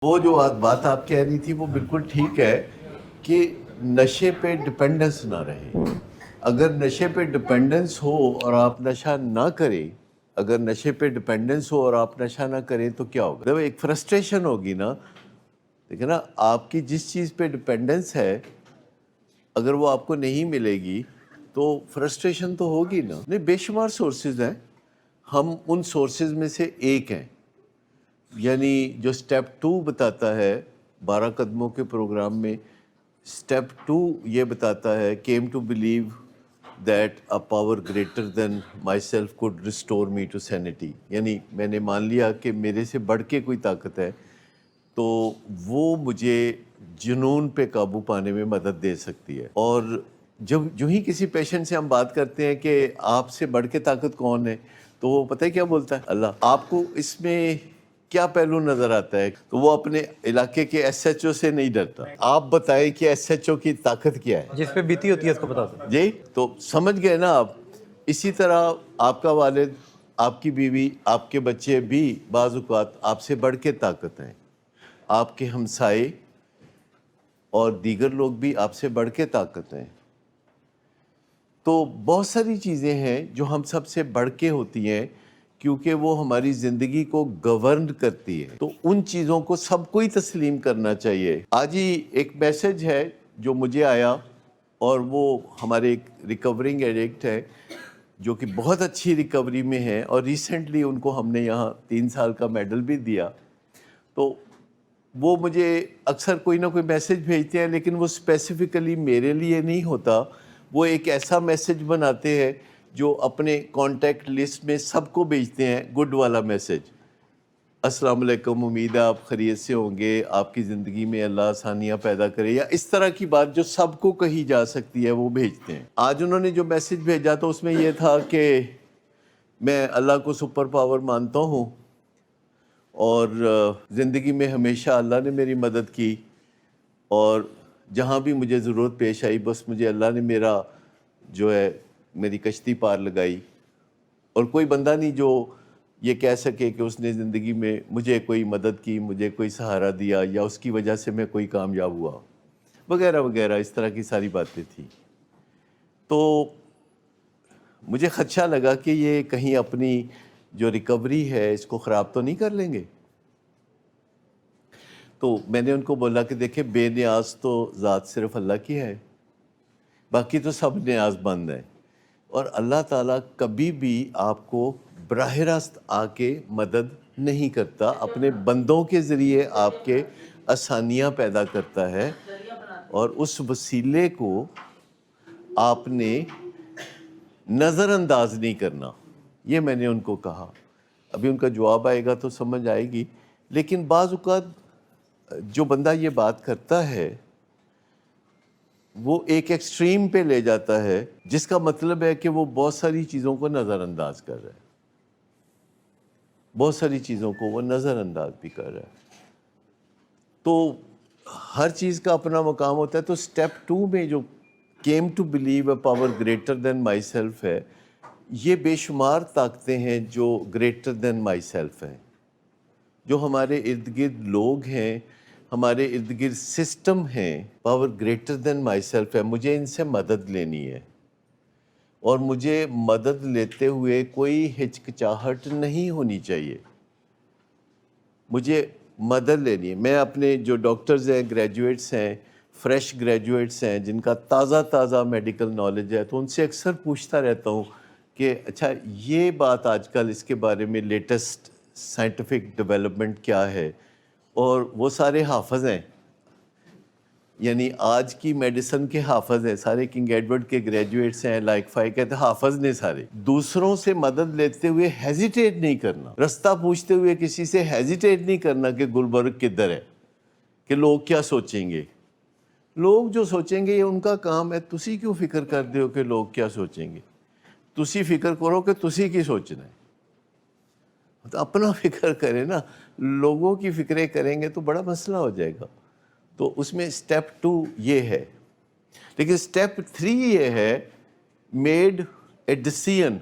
وہ جو بات آپ کہہ رہی تھی وہ بالکل ٹھیک ہے کہ نشے پہ ڈپینڈنس نہ رہے. اگر نشے پہ ڈپینڈنس ہو اور آپ نشہ نہ کریں، اگر نشے پہ ڈپینڈنس ہو اور آپ نشہ نہ کریں تو کیا ہوگا؟ جب ایک فرسٹریشن ہوگی نا، دیکھیں نا، آپ کی جس چیز پہ ڈپینڈنس ہے اگر وہ آپ کو نہیں ملے گی تو فرسٹریشن تو ہوگی نا. نہیں، بے شمار سورسز ہیں، ہم ان سورسز میں سے ایک ہیں. یعنی جو سٹیپ 2 بتاتا ہے 12 قدموں کے پروگرام میں، سٹیپ 2 یہ بتاتا ہے came to believe that a power greater than myself could restore me to sanity. یعنی میں نے مان لیا کہ میرے سے بڑھ کے کوئی طاقت ہے تو وہ مجھے جنون پہ قابو پانے میں مدد دے سکتی ہے. اور جب جو ہی کسی پیشنٹ سے ہم بات کرتے ہیں کہ آپ سے بڑھ کے طاقت کون ہے تو وہ پتہ ہے کیا بولتا ہے؟ اللہ. آپ کو اس میں کیا پہلو نظر آتا ہے؟ تو وہ اپنے علاقے کے ایس ایچ او سے نہیں ڈرتا. آپ بتائیں کہ ایس ایچ او کی طاقت کیا ہے؟ جس پہ بیتی ہوتی ہے اس کو پتا ہوتا ہے. جی، تو سمجھ گئے نا آپ. اسی طرح آپ کا والد، آپ کی بیوی، آپ کے بچے بھی بعض اوقات آپ سے بڑھ کے طاقت ہیں. آپ کے ہمسائے اور دیگر لوگ بھی آپ سے بڑھ کے طاقت ہیں. تو بہت ساری چیزیں ہیں جو ہم سب سے بڑھ کے ہوتی ہیں کیونکہ وہ ہماری زندگی کو گورن کرتی ہے. تو ان چیزوں کو سب کو ہی تسلیم کرنا چاہیے. آج ہی ایک میسج ہے جو مجھے آیا، اور وہ ہمارے ایک ریکورنگ ایڈکٹ ہے جو کہ بہت اچھی ریکوری میں ہے، اور ریسنٹلی ان کو ہم نے یہاں 3 سال کا میڈل بھی دیا. تو وہ مجھے اکثر کوئی نہ کوئی میسج بھیجتے ہیں، لیکن وہ اسپیسیفکلی میرے لیے نہیں ہوتا. وہ ایک ایسا میسج بناتے ہیں جو اپنے کانٹیکٹ لسٹ میں سب کو بھیجتے ہیں، گڈ والا میسج. السلام علیکم، امید ہے آپ خیریت سے ہوں گے، آپ کی زندگی میں اللہ آسانیاں پیدا کرے، یا اس طرح کی بات جو سب کو کہی جا سکتی ہے وہ بھیجتے ہیں. آج انہوں نے جو میسج بھیجا تو اس میں یہ تھا کہ میں اللہ کو سپر پاور مانتا ہوں، اور زندگی میں ہمیشہ اللہ نے میری مدد کی، اور جہاں بھی مجھے ضرورت پیش آئی بس مجھے اللہ نے میرا جو ہے میری کشتی پار لگائی. اور کوئی بندہ نہیں جو یہ کہہ سکے کہ اس نے زندگی میں مجھے کوئی مدد کی، مجھے کوئی سہارا دیا، یا اس کی وجہ سے میں کوئی کامیاب ہوا، وغیرہ وغیرہ، اس طرح کی ساری باتیں تھیں. تو مجھے خدشہ لگا کہ یہ کہیں اپنی جو ریکوری ہے اس کو خراب تو نہیں کر لیں گے. تو میں نے ان کو بولا کہ دیکھیں، بے نیاز تو ذات صرف اللہ کی ہے، باقی تو سب نیاز مند ہیں. اور اللہ تعالیٰ کبھی بھی آپ کو براہ راست آ کے مدد نہیں کرتا، اپنے بندوں کے ذریعے آپ کے آسانیاں پیدا کرتا ہے، اور اس وسیلے کو آپ نے نظر انداز نہیں کرنا. یہ میں نے ان کو کہا. ابھی ان کا جواب آئے گا تو سمجھ آئے گی. لیکن بعض اوقات جو بندہ یہ بات کرتا ہے وہ ایک ایکسٹریم پہ لے جاتا ہے، جس کا مطلب ہے کہ وہ بہت ساری چیزوں کو نظر انداز کر رہا ہے، بہت ساری چیزوں کو وہ نظر انداز بھی کر رہا ہے. تو ہر چیز کا اپنا مقام ہوتا ہے. تو سٹیپ 2 میں جو came to believe a power greater than myself ہے، یہ بے شمار طاقتیں ہیں جو greater than myself ہیں، جو ہمارے ارد گرد لوگ ہیں، ہمارے ارد گرد سسٹم ہیں. Power greater than my self ہے. مجھے ان سے مدد لینی ہے، اور مجھے مدد لیتے ہوئے کوئی ہچکچاہٹ نہیں ہونی چاہیے. مجھے مدد لینی ہے. میں اپنے جو ڈاکٹرز ہیں، گریجویٹس ہیں، فریش گریجویٹس ہیں، جن کا تازہ میڈیکل نالج ہے، تو ان سے اکثر پوچھتا رہتا ہوں کہ اچھا یہ بات آج کل اس کے بارے میں لیٹسٹ سائنٹیفک ڈیولپمنٹ کیا ہے. اور وہ سارے حافظ ہیں، یعنی آج کی میڈیسن کے حافظ ہیں سارے. کنگ ایڈورڈ کے گریجویٹس ہیں، لائک فائی کہتے ہیں حافظ نے سارے. دوسروں سے مدد لیتے ہوئے ہیزیٹیٹ نہیں کرنا، رستہ پوچھتے ہوئے کسی سے ہیزیٹیٹ نہیں کرنا کہ گلبرگ کدھر ہے، کہ لوگ کیا سوچیں گے. لوگ جو سوچیں گے یہ ان کا کام ہے. تسی کیوں فکر کرتے ہو کہ لوگ کیا سوچیں گے؟ تسی فکر کرو کہ تسی کی سوچنا ہے. تو اپنا فکر کریں نا. لوگوں کی فکریں کریں گے تو بڑا مسئلہ ہو جائے گا. تو اس میں سٹیپ 2 یہ ہے. لیکن سٹیپ 3 یہ ہے، made a decision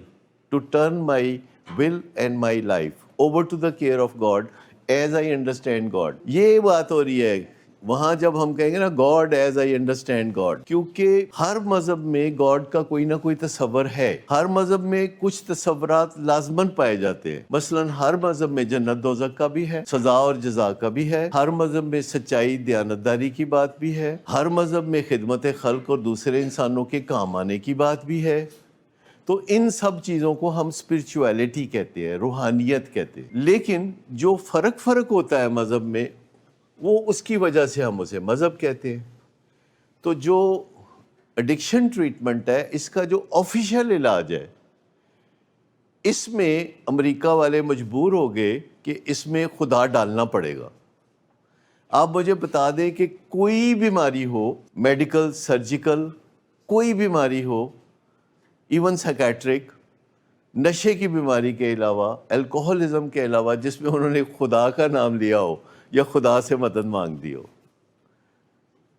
to turn my will and my life over to the care of God as I understand God. یہ بات ہو رہی ہے وہاں جب ہم کہیں گے نا God as I understand God, کیونکہ ہر مذہب میں گاڈ کا کوئی نہ کوئی تصور ہے. ہر مذہب میں کچھ تصورات لازماً پائے جاتے ہیں. مثلا ہر مذہب میں جنت دوزخ کا بھی ہے, سزا اور جزا کا بھی ہے. ہر مذہب میں سچائی دیانتداری کی بات بھی ہے. ہر مذہب میں خدمت خلق اور دوسرے انسانوں کے کام آنے کی بات بھی ہے. تو ان سب چیزوں کو ہم اسپرچویلٹی کہتے ہیں, روحانیت کہتے ہیں. لیکن جو فرق ہوتا ہے مذہب میں, وہ اس کی وجہ سے ہم اسے مذہب کہتے ہیں. تو جو ایڈکشن ٹریٹمنٹ ہے, اس کا جو آفیشیل علاج ہے, اس میں امریکہ والے مجبور ہو گئے کہ اس میں خدا ڈالنا پڑے گا. آپ مجھے بتا دیں کہ کوئی بیماری ہو, میڈیکل, سرجیکل, کوئی بیماری ہو, ایون سائکیٹرک, نشے کی بیماری کے علاوہ, الکوہلزم کے علاوہ, جس میں انہوں نے خدا کا نام لیا ہو یا خدا سے مدد مانگ دی ہو.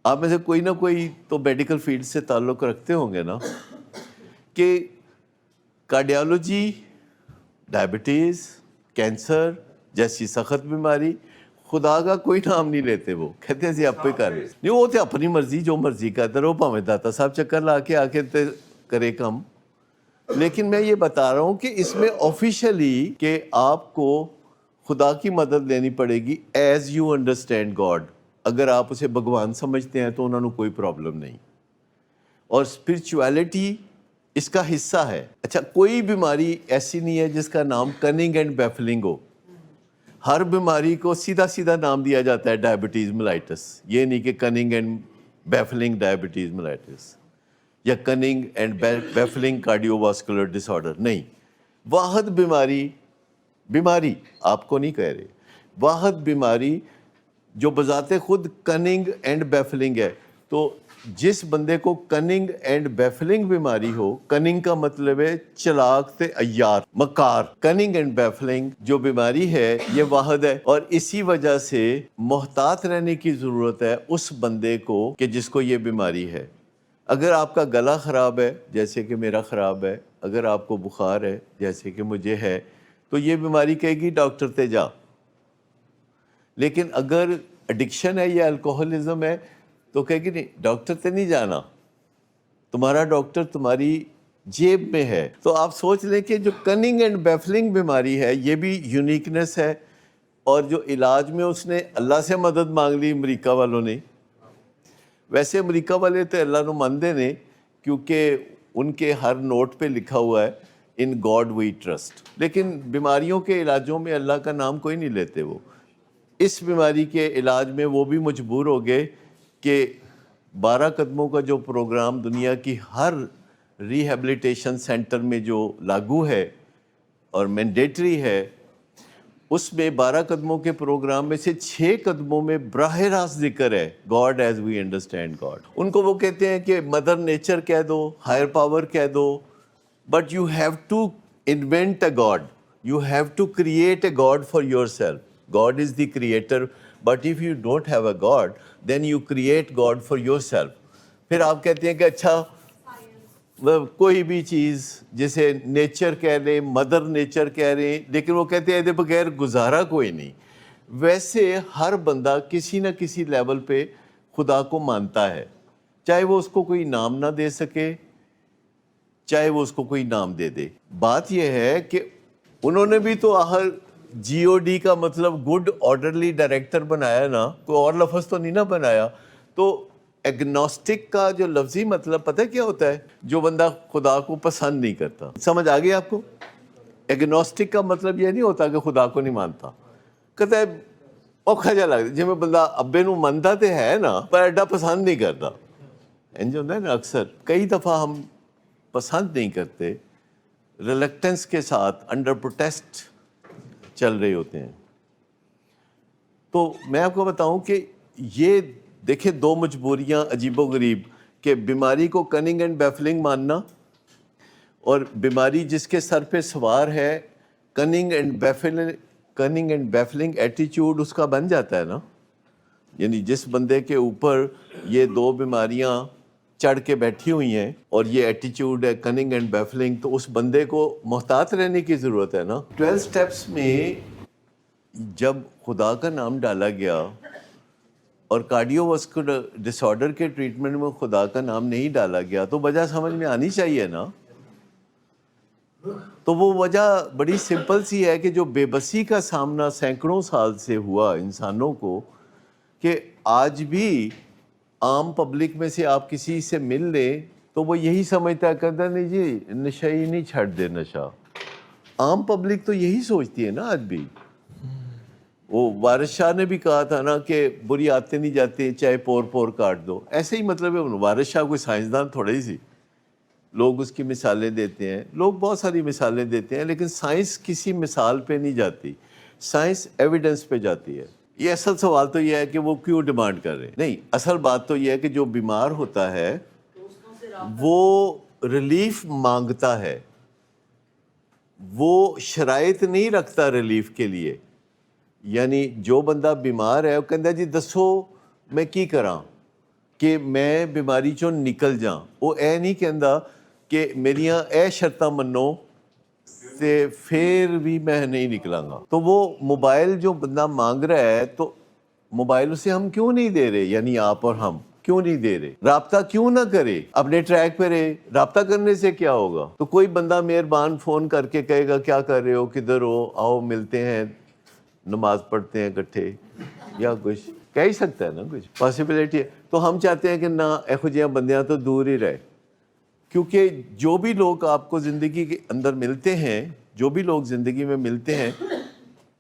آپ میں سے کوئی نہ کوئی تو میڈیکل فیلڈ سے تعلق رکھتے ہوں گے نا, کہ کارڈیالوجی, ڈائبٹیز, کینسر جیسی سخت بیماری, خدا کا کوئی نام نہیں لیتے. وہ کہتے ہیں جی آپ پہ کر نہیں, وہ تو اپنی مرضی, جو مرضی کرتا رہو, پاویں داتا صاحب چکر لا کے آ کے کرے کم. لیکن میں یہ بتا رہا ہوں کہ اس میں آفیشلی کہ آپ کو خدا کی مدد لینی پڑے گی ایز یو انڈرسٹینڈ گاڈ. اگر آپ اسے بھگوان سمجھتے ہیں تو انہوں نے کوئی پرابلم نہیں. اور اسپرچویلٹی اس کا حصہ ہے. اچھا, کوئی بیماری ایسی نہیں ہے جس کا نام کننگ اینڈ بیفلنگ ہو. ہر بیماری کو سیدھا سیدھا نام دیا جاتا ہے ڈائبٹیز ملائٹس. یہ نہیں کہ cunning and baffling diabetes mellitus یا cunning and baffling cardiovascular disorder. نہیں, واحد بیماری آپ کو نہیں کہہ رہے, واحد بیماری جو بذات خود کننگ اینڈ بیفلنگ ہے. تو جس بندے کو کننگ اینڈ بیفلنگ بیماری ہو, کننگ کا مطلب ہے چلاک تے عیار, مکار. کننگ اینڈ بیفلنگ جو بیماری ہے یہ واحد ہے, اور اسی وجہ سے محتاط رہنے کی ضرورت ہے اس بندے کو کہ جس کو یہ بیماری ہے. اگر آپ کا گلا خراب ہے جیسے کہ میرا خراب ہے, اگر آپ کو بخار ہے جیسے کہ مجھے ہے, تو یہ بیماری کہے گی ڈاکٹر تے جا. لیکن اگر ایڈکشن ہے یا الکوہلزم ہے تو کہے گی نہیں, ڈاکٹر تے نہیں جانا, تمہارا ڈاکٹر تمہاری جیب میں ہے. تو آپ سوچ لیں کہ جو کننگ اینڈ بیفلنگ بیماری ہے یہ بھی یونیکنیس ہے, اور جو علاج میں اس نے اللہ سے مدد مانگ لی امریکہ والوں نے. ویسے امریکہ والے تو اللہ نو مانتے نے, کیونکہ ان کے ہر نوٹ پہ لکھا ہوا ہے ان گاڈ وی ٹرسٹ. لیکن بیماریوں کے علاجوں میں اللہ کا نام کوئی نہیں لیتے. وہ اس بیماری کے علاج میں وہ بھی مجبور ہو گئے کہ 12 قدموں کا جو پروگرام دنیا کی ہر ریہیبلیٹیشن سینٹر میں جو لاگو ہے اور مینڈیٹری ہے, اس میں 12 قدموں کے پروگرام میں سے 6 قدموں میں براہ راست ذکر ہے God as we understand God. ان کو وہ کہتے ہیں کہ مدر نیچر کہہ دو, ہائر پاور کہہ دو, but you have to invent a god, you have to create a god for yourself. God is the creator, but if you don't have a God, then you create God for yourself. پھر آپ کہتے ہیں کہ اچھا کوئی بھی چیز جسے نیچر کہہ لیں, مدر نیچر کہہ رہے ہیں, لیکن وہ کہتے ہیں بغیر گزارا کوئی نہیں. ویسے ہر بندہ کسی نہ کسی لیول پہ خدا کو مانتا ہے, چاہے وہ اس کو کوئی نام نہ دے سکے, چاہے وہ اس کو کوئی نام دے دے. بات یہ ہے کہ انہوں نے بھی تو آخر جی او ڈی کا مطلب گڈ آرڈرلی ڈائریکٹر بنایا نا, کوئی اور لفظ تو نہیں نہ بنایا. تو ایگنوسٹک کا جو لفظی مطلب پتہ کیا ہوتا ہے؟ جو بندہ خدا کو پسند نہیں کرتا. سمجھ آ گئی آپ کو؟ ایگنوسٹک کا مطلب یہ نہیں ہوتا کہ خدا کو نہیں مانتا. کہتا ہے اوکھا جا لگتا جی میں بندہ ابے نو منتا تے ہے نا, پر ایڈا پسند نہیں کرتا. انج ہوتا ہے نا, اکثر کئی دفعہ ہم پسند نہیں کرتے, ریلیکٹنس کے ساتھ انڈر پروٹیسٹ چل رہے ہوتے ہیں. تو میں آپ کو بتاؤں کہ یہ دیکھیں 2 مجبوریاں عجیب و غریب, کہ بیماری کو کننگ اینڈ بیفلنگ ماننا, اور بیماری جس کے سر پہ سوار ہے کننگ اینڈ بیفلنگ ایٹیچیوڈ اس کا بن جاتا ہے نا. یعنی جس بندے کے اوپر یہ 2 بیماریاں چڑھ کے بیٹھی ہوئی ہیں اور یہ ایٹیچیوڈ ہے کننگ اینڈ بیفلنگ, تو اس بندے کو محتاط رہنے کی ضرورت ہے نا. 12 سٹیپس میں جب خدا کا نام ڈالا گیا اور کارڈیو واسکولر ڈس آرڈر کے ٹریٹمنٹ میں خدا کا نام نہیں ڈالا گیا تو وجہ سمجھ میں آنی چاہیے نا. تو وہ وجہ بڑی سمپل سی ہے کہ جو بے بسی کا سامنا سینکڑوں سال سے ہوا انسانوں کو، کہ آج بھی عام پبلک میں سے آپ کسی سے مل لیں تو وہ یہی سمجھتا ہے، کہتا نہیں جی نشہ ہی نہیں چھڑ دے نشہ. عام پبلک تو یہی سوچتی ہے نا آج بھی. وہ وارث شاہ نے بھی کہا تھا نا کہ بری عادتیں نہیں جاتی چاہے پور پور کاٹ دو. ایسے ہی مطلب ہے، وارث شاہ کوئی سائنسدان تھوڑا ہی سی. لوگ اس کی مثالیں دیتے ہیں، لوگ بہت ساری مثالیں دیتے ہیں، لیکن سائنس کسی مثال پہ نہیں جاتی، سائنس ایویڈنس پہ جاتی ہے. یہ اصل سوال تو یہ ہے کہ وہ کیوں ڈیمانڈ کر رہے ہیں. نہیں، اصل بات تو یہ ہے کہ جو بیمار ہوتا ہے وہ ریلیف مانگتا ہے، وہ شرائط نہیں رکھتا ریلیف کے لیے. یعنی جو بندہ بیمار ہے وہ کہتا جی دسو میں کی کراں کہ میں بیماری چوں نکل جاں. وہ اے نہیں کہندا کہ میریاں اے شرطاں منو تے پھر بھی میں نہیں نکلاں گا. تو وہ موبائل جو بندہ مانگ رہا ہے تو موبائل اسے ہم کیوں نہیں دے رہے؟ یعنی آپ اور ہم کیوں نہیں دے رہے؟ رابطہ کیوں نہ کرے؟ اپنے ٹریک پہ رہے. رابطہ کرنے سے کیا ہوگا؟ تو کوئی بندہ مہربان فون کر کے کہے گا کیا کر رہے ہو، کدھر ہو، آؤ ملتے ہیں، نماز پڑھتے ہیں اکٹھے، یا کچھ کہہ ہی سکتا ہے نا، کچھ پاسبلٹی ہے. تو ہم چاہتے ہیں کہ نہ ایہو جہاں بندیاں تو دور ہی رہے. کیونکہ جو بھی لوگ آپ کو زندگی کے اندر ملتے ہیں، جو بھی لوگ زندگی میں ملتے ہیں،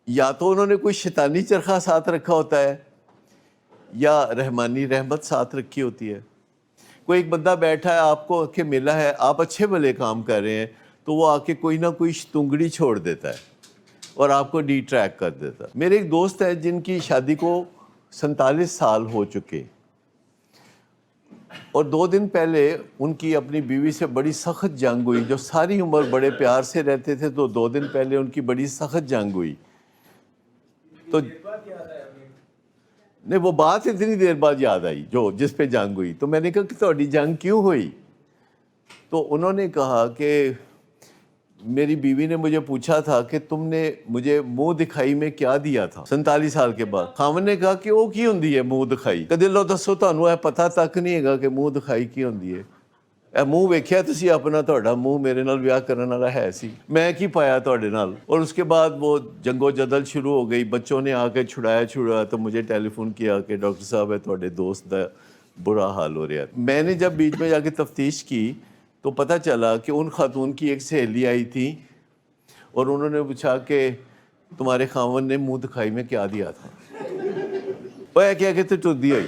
یا تو انہوں نے کوئی شیطانی چرخہ ساتھ رکھا ہوتا ہے یا رحمانی رحمت ساتھ رکھی ہوتی ہے. کوئی ایک بندہ بیٹھا ہے، آپ کو کہ ملا ہے، آپ اچھے بھلے کام کر رہے ہیں تو وہ آ کے کوئی نہ کوئی شتونگڑی چھوڑ دیتا ہے اور آپ کو ڈی ٹریک کر دیتا ہے. میرے ایک دوست ہے جن کی شادی کو 47 سال ہو چکے، اور 2 دن پہلے ان کی اپنی بیوی سے بڑی سخت جنگ ہوئی. جو ساری عمر بڑے پیار سے رہتے تھے تو 2 دن پہلے ان کی بڑی سخت جنگ ہوئی. تو نہیں، وہ بات اتنی دیر بعد یاد آئی جو جس پہ جنگ ہوئی. تو میں نے کہا کہ تہاڈی جنگ کیوں ہوئی؟ تو انہوں نے کہا کہ میری بیوی نے مجھے پوچھا تھا کہ تم نے مجھے منہ دکھائی میں کیا دیا تھا 47 سال کے بعد. خاوند نے کہا کہ وہ کی ہوندی ہے منہ دکھائی؟ کدے لو دسو تانوں اے پتہ تک نہیں ہے گا کہ منہ دکھائی کی ہوندی ہے. اے منہ ویکھیا تسی اپنا، تہاڈا منہ میرے نال ویاہ کرن والا ہے سی، میں کی پایا تہاڈے نال؟ اور اس کے بعد وہ جنگ و جدل شروع ہو گئی. بچوں نے آ کے چھڑایا تو مجھے ٹیلی فون کیا کہ ڈاکٹر صاحب ہے تہاڈے دوست دا برا حال ہو رہا ہے. میں نے جب بیچ میں جا کے تفتیش کی تو پتہ چلا کہ ان خاتون کی ایک سہیلی آئی تھی اور انہوں نے پوچھا کہ تمہارے خاوند نے منہ دکھائی میں کیا دیا تھا؟ وہ کیا کہ ٹردی ہوئی.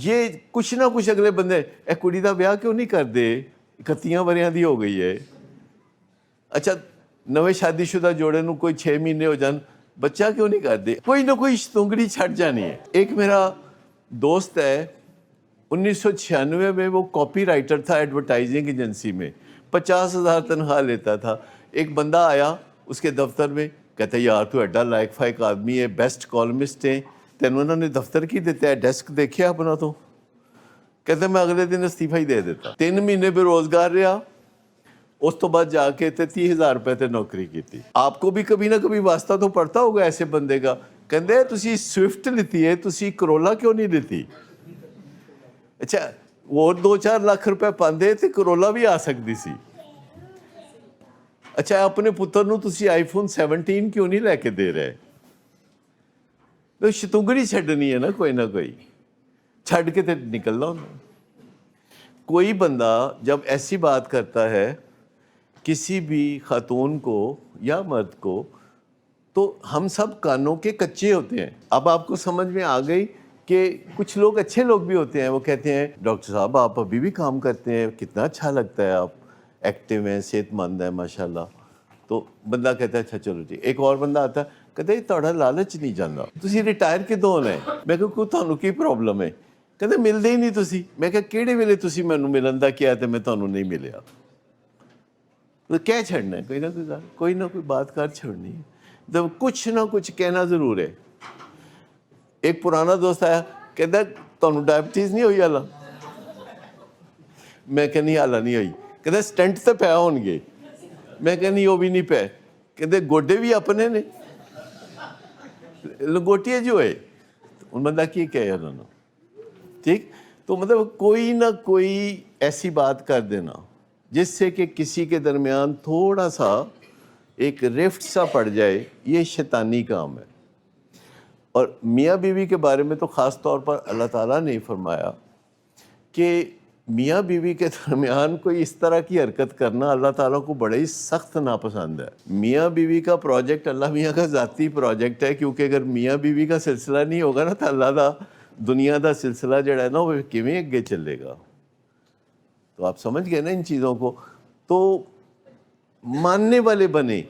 یہ کچھ نہ کچھ اگلے بندے اے کڑی دا بیاہ کیوں نہیں کر دے، 31 وریاں دی ہو گئی ہے. اچھا نویں شادی شدہ جوڑے نو کوئی 6 مہینے ہو جان، بچہ کیوں نہیں کر دے؟ کوئی نہ کوئی شتونگڑی چھٹ جانی ہے. ایک میرا دوست ہے، 1996 میں وہ کاپی رائٹر تھا ایڈورٹائزنگ ایجنسی میں، 50,000 تنخواہ لیتا تھا. ایک بندہ آیا اس کے دفتر میں، کہتا ہے یار تو ایڈا لائق فائق آدمی ہے، بیسٹ کالمسٹ ہیں، تینوں انہوں نے دفتر کی دیتا ہے، ڈیسک دیکھیا اپنا؟ تو کہتا ہے میں اگلے دن استعفیٰ ہی دے دیتا. 3 مہینے بے روزگار رہا، اس تو بعد جا کے 30,000 روپے تے نوکری کی تھی. آپ کو بھی کبھی نہ کبھی واسطہ تو پڑتا ہوگا ایسے بندے کا. کہندے تسی سوئفٹ لیتی ہے، تسی کرولا کیوں نہیں لیتی؟ اچھا وہ 2-4 لاکھ روپے پاندے تے کرولا بھی آ سکتی سی. اچھا اپنے پتر نو تسی آئی فون 17 کیوں نہیں لے کے دے رہے؟ تو شتونگڑی چھڈنی ہے نا، کوئی نہ کوئی چھڈ کے تے نکلنا ہونا. کوئی بندہ جب ایسی بات کرتا ہے کسی بھی خاتون کو یا مرد کو تو ہم سب کانوں کے کچے ہوتے ہیں. اب آپ کو سمجھ میں آ گئی کہ کچھ لوگ اچھے لوگ بھی ہوتے ہیں، وہ کہتے ہیں ڈاکٹر صاحب آپ ابھی بھی کام کرتے ہیں، کتنا اچھا لگتا ہے، آپ ایکٹیو ہیں، صحت مند ہیں ماشاءاللہ. تو بندہ کہتا ہے اچھا چلو جی. ایک اور بندہ آتا ہے کہتا ہے تہاڈا لالچ نہیں جانا، تسی ریٹائر کدوں ہونا ہے؟ میں کہا کوئی تانوں کی پرابلم ہے؟ کہتے ملتے ہی نہیں تسی. میں کہا کیڑے ویلے تسی مینوں ملن دا کیا تے میں تانوں نہیں ملیا؟ تو کہہ چھڑنا ہے، کوئی نہ کوئی بات کر چھوڑنی ہے، جب کچھ نہ کچھ کہنا ضرور ہے. ایک پرانا دوست آیا کہتا تانوں ڈائبٹیز نہیں ہوئی حالا؟ میں کہ نہیں حالا نہیں ہوئی. کہتا سٹنٹ تے پے ہون گے؟ میں کہ نہیں وہ بھی نہیں پے. کہتے گوڈے بھی اپنے نے؟ لنگوٹیے جو ہے ان بندہ کی کہہ رہا نا ٹھیک. تو مطلب کوئی نہ کوئی ایسی بات کر دینا جس سے کہ کسی کے درمیان تھوڑا سا ایک رفٹ سا پڑ جائے، یہ شیطانی کام ہے. اور میاں بیوی کے بارے میں تو خاص طور پر اللہ تعالیٰ نے فرمایا کہ میاں بیوی کے درمیان کوئی اس طرح کی حرکت کرنا اللہ تعالیٰ کو بڑا ہی سخت ناپسند ہے. میاں بیوی کا پروجیکٹ اللہ میاں کا ذاتی پروجیکٹ ہے، کیونکہ اگر میاں بیوی کا سلسلہ نہیں ہوگا نا تو اللہ دا دنیا دا سلسلہ جڑا ہے نا وہ کیویں اگے چلے گا. تو آپ سمجھ گئے نا ان چیزوں کو. تو ماننے والے بنے،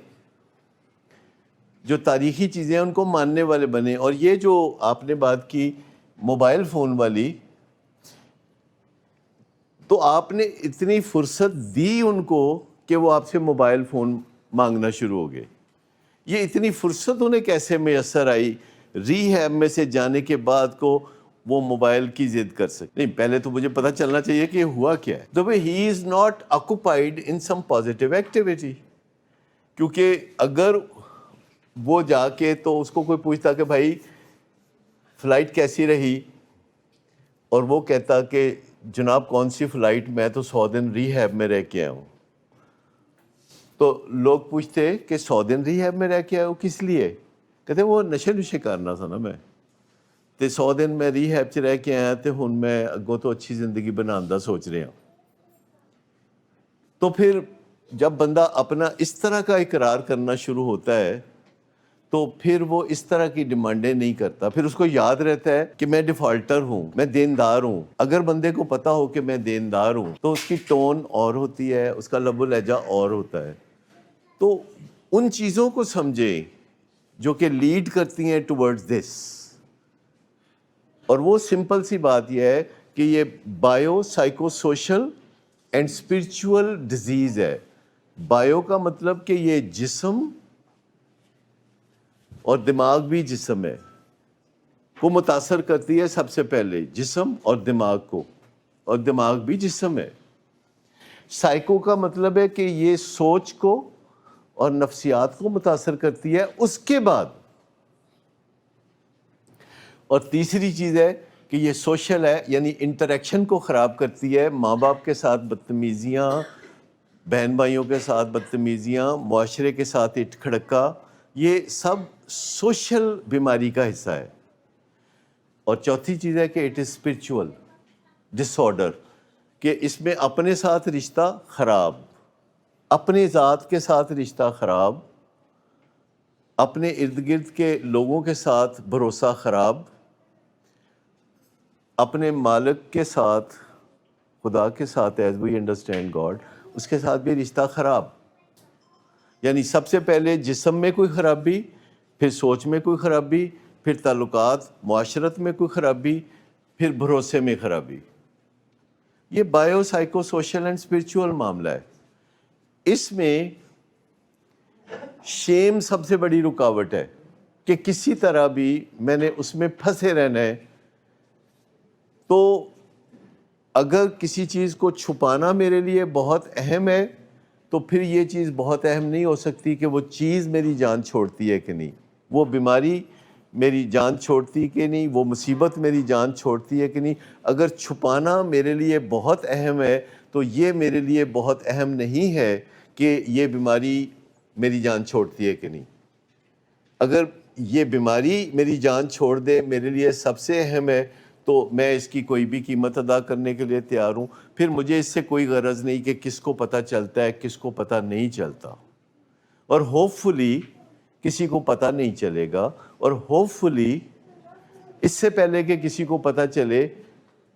جو تاریخی چیزیں ہیں ان کو ماننے والے بنے. اور یہ جو آپ نے بات کی موبائل فون والی، تو آپ نے اتنی فرصت دی ان کو کہ وہ آپ سے موبائل فون مانگنا شروع ہو گئے. یہ اتنی فرصت انہیں کیسے میسر آئی ری ہیب میں سے جانے کے بعد کو وہ موبائل کی ضد کر سکتے؟ نہیں، پہلے تو مجھے پتہ چلنا چاہیے کہ ہوا کیا ہے. تو he is not occupied in some positive activity. کیونکہ اگر وہ جا کے تو اس کو کوئی پوچھتا کہ بھائی فلائٹ کیسی رہی، اور وہ کہتا کہ جناب کون سی فلائٹ، میں تو 100 دن ری ہیب میں رہ کے آیا ہوں. تو لوگ پوچھتے کہ 100 دن ری ہیب میں رہ کے آئے ہو کس لیے؟ کہتے وہ نشے کرنا تھا نا میں تے 100 دن میں ری ہیب چ رہ کے آیا تے ہن میں اگوں تو اچھی زندگی بنان دا سوچ رہا ہوں. تو پھر جب بندہ اپنا اس طرح کا اقرار کرنا شروع ہوتا ہے تو پھر وہ اس طرح کی ڈیمانڈیں نہیں کرتا. پھر اس کو یاد رہتا ہے کہ میں ڈیفالٹر ہوں، میں دیندار ہوں. اگر بندے کو پتا ہو کہ میں دیندار ہوں تو اس کی ٹون اور ہوتی ہے، اس کا لب و لہجہ اور ہوتا ہے. تو ان چیزوں کو سمجھیں جو کہ لیڈ کرتی ہیں ٹورڈز دس. اور وہ سمپل سی بات یہ ہے کہ یہ bio psycho social and spiritual disease ہے. بایو کا مطلب کہ یہ جسم اور دماغ بھی جسم ہے، کو متاثر کرتی ہے سب سے پہلے جسم اور دماغ کو، اور دماغ بھی جسم ہے. سائیکو کا مطلب ہے کہ یہ سوچ کو اور نفسیات کو متاثر کرتی ہے اس کے بعد. اور تیسری چیز ہے کہ یہ سوشل ہے، یعنی انٹریکشن کو خراب کرتی ہے. ماں باپ کے ساتھ بدتمیزیاں، بہن بھائیوں کے ساتھ بدتمیزیاں، معاشرے کے ساتھ اٹھ کھڑکا، یہ سب سوشل بیماری کا حصہ ہے. اور چوتھی چیز ہے کہ it is spiritual disorder, کہ اس میں اپنے ساتھ رشتہ خراب، اپنے ذات کے ساتھ رشتہ خراب، اپنے ارد گرد کے لوگوں کے ساتھ بھروسہ خراب، اپنے مالک کے ساتھ، خدا کے ساتھ ایز وی انڈرسٹینڈ گاڈ، اس کے ساتھ بھی رشتہ خراب. یعنی سب سے پہلے جسم میں کوئی خرابی، پھر سوچ میں کوئی خرابی، پھر تعلقات معاشرت میں کوئی خرابی، پھر بھروسے میں خرابی. یہ bio psycho social and spiritual معاملہ ہے. اس میں شیم سب سے بڑی رکاوٹ ہے کہ کسی طرح بھی میں نے اس میں پھنسے رہنا ہے. تو اگر کسی چیز کو چھپانا میرے لیے بہت اہم ہے تو پھر یہ چیز بہت اہم نہیں ہو سکتی کہ وہ چیز میری جان چھوڑتی ہے کہ نہیں، وہ بیماری میری جان چھوڑتی کہ نہیں، وہ مصیبت میری جان چھوڑتی ہے کہ نہیں. اگر چھپانا میرے لیے بہت اہم ہے تو یہ میرے لیے بہت اہم نہیں ہے کہ یہ بیماری میری جان چھوڑتی ہے کہ نہیں. اگر یہ بیماری میری جان چھوڑ دے میرے لیے سب سے اہم ہے تو میں اس کی کوئی بھی قیمت ادا کرنے کے لیے تیار ہوں. پھر مجھے اس سے کوئی غرض نہیں کہ کس کو پتہ چلتا ہے کس کو پتہ نہیں چلتا. اور ہوپ فلی کسی کو پتہ نہیں چلے گا، اور ہوپ فلی اس سے پہلے کہ کسی کو پتہ چلے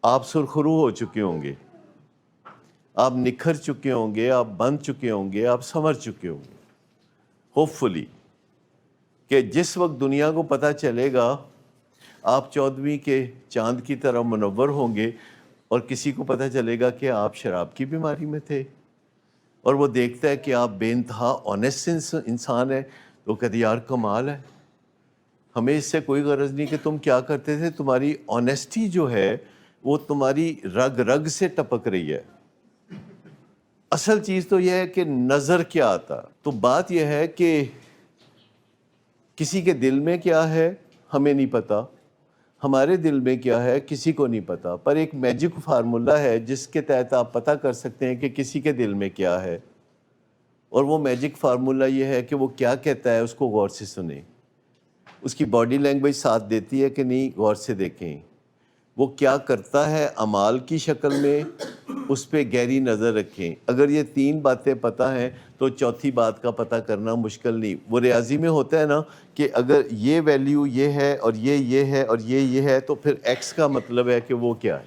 آپ سرخرو ہو چکے ہوں گے، آپ نکھر چکے ہوں گے، آپ بن چکے ہوں گے، آپ سنور چکے ہوں گے. ہوپ فلی کہ جس وقت دنیا کو پتہ چلے گا آپ 14ویں کے چاند کی طرح منور ہوں گے، اور کسی کو پتہ چلے گا کہ آپ شراب کی بیماری میں تھے، اور وہ دیکھتا ہے کہ آپ بے انتہا آنیسٹ انسان ہیں، تو کہتے یار کمال ہے، ہمیں اس سے کوئی غرض نہیں کہ تم کیا کرتے تھے، تمہاری آنیسٹی جو ہے وہ تمہاری رگ رگ سے ٹپک رہی ہے. اصل چیز تو یہ ہے کہ نظر کیا آتا. تو بات یہ ہے کہ کسی کے دل میں کیا ہے ہمیں نہیں پتا، ہمارے دل میں کیا ہے کسی کو نہیں پتا، پر ایک میجک فارمولا ہے جس کے تحت آپ پتہ کر سکتے ہیں کہ کسی کے دل میں کیا ہے، اور وہ میجک فارمولا یہ ہے کہ وہ کیا کہتا ہے اس کو غور سے سنیں، اس کی باڈی لینگویج ساتھ دیتی ہے کہ نہیں، غور سے دیکھیں، وہ کیا کرتا ہے اعمال کی شکل میں، اس پہ گہری نظر رکھیں۔ اگر یہ 3 باتیں پتہ ہیں تو چوتھی بات کا پتہ کرنا مشکل نہیں۔ وہ ریاضی میں ہوتا ہے نا کہ اگر یہ ویلیو یہ ہے اور یہ ہے اور یہ ہے تو پھر ایکس کا مطلب ہے کہ وہ کیا ہے۔